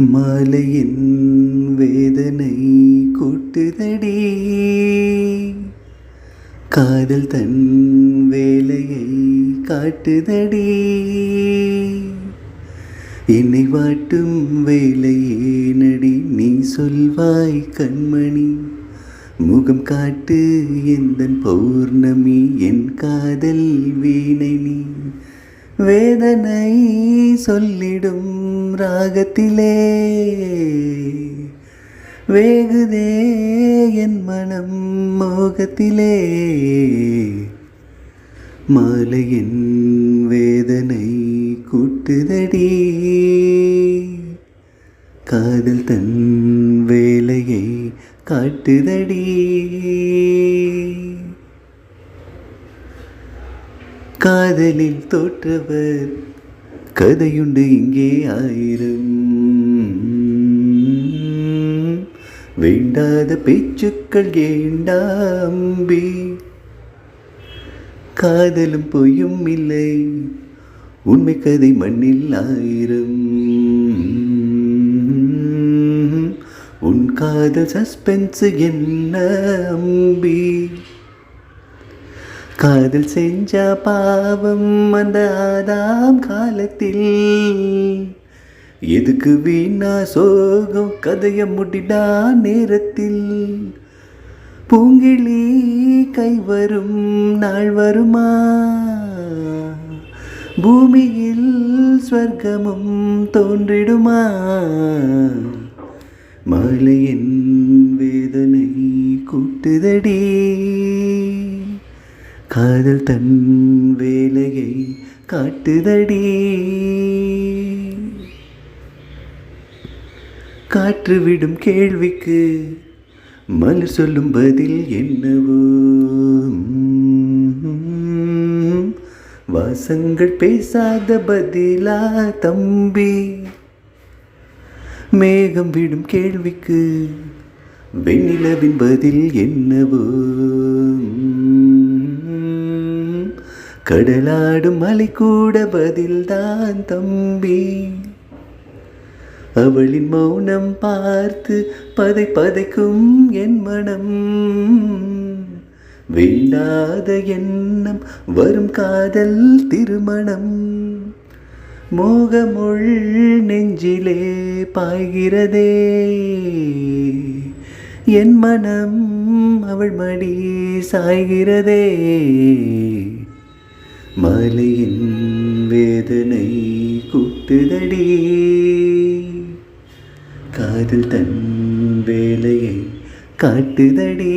மாலையின் வேதனை கூட்டுதடி, காதல் தன் வேலையை காட்டுதடி. என்னை வாட்டும் வேலையே நடி, நீ சொல்வாய் கண்மணி. முகம் காட்டு எந்தன் பௌர்ணமி, என் காதல் வீணை நீ. வேதனை சொல்லிடும் ராகத்திலே வேகுதே என் மனம் மோகத்திலே. மாலையின் வேதனை கூட்டுதடி, காதல் தன் வேலையை காட்டுதடி. காதலில் தோற்றவர் கதையுண்டு இங்கே ஆயிரம், வேண்டாத பேச்சுக்கள் ஏண்டாம்பி. காதலும் பொய்யும் இல்லை, உண்மை கதை மண்ணில் ஆயிரம். உன் காதல் சஸ்பென்ஸ் என்ன அம்பி. காதல் செஞ்ச பாவம் அந்த ஆதாம் காலத்தில், எதுக்கு வீணா சோகம் கதைய முடிடா நேரத்தில். பூங்கிழி கை வரும் நாள் வருமா, பூமியில் ஸ்வர்க்கமும் தோன்றிடுமா. மாலையின் வேதனை கூட்டுதடி, காதல் தன் வேலையை காட்டுதடி. காற்று விடும் கேள்விக்கு மலர் சொல்லும் பதில் என்னவோ, வாசங்கள் பேசாத பதிலா தம்பி. மேகம் விடும் கேள்விக்கு வெண்ணிலவின் பதில் என்னவோ, கடலாடும் மலை கூட பதில்தான் தம்பி. அவளின் மௌனம் பார்த்து பதை பதைக்கும் என் மனம், வேண்டாத எண்ணம் வரும் காதல் திருமணம். மோகமுள் நெஞ்சிலே பாய்கிறதே, என் மனம் அவள் மடி சாய்கிறதே. மாலையின் வேதனை கூட்டுதடி, காதல் தன் வேலையை காட்டுதடி.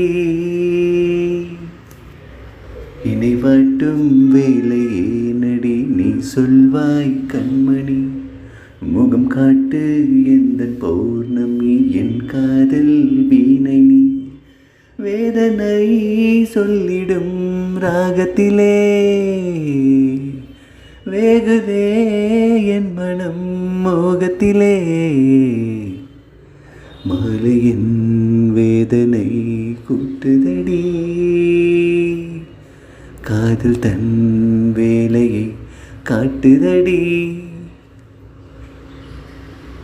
இணை வாட்டும் வேலையே நடி, நீ சொல்வாய் கண்மணி. முகம் காட்டு எந்தன் பௌர்ணமி, என் காதல் வீணை நீ. வேதனை சொல்லிடும் ராகத்திலே வேகுதே என் மனம் மோகத்திலே. மாலையின் வேதனை கூட்டுதடி, காதல் தன் வேலையை காட்டுதடி.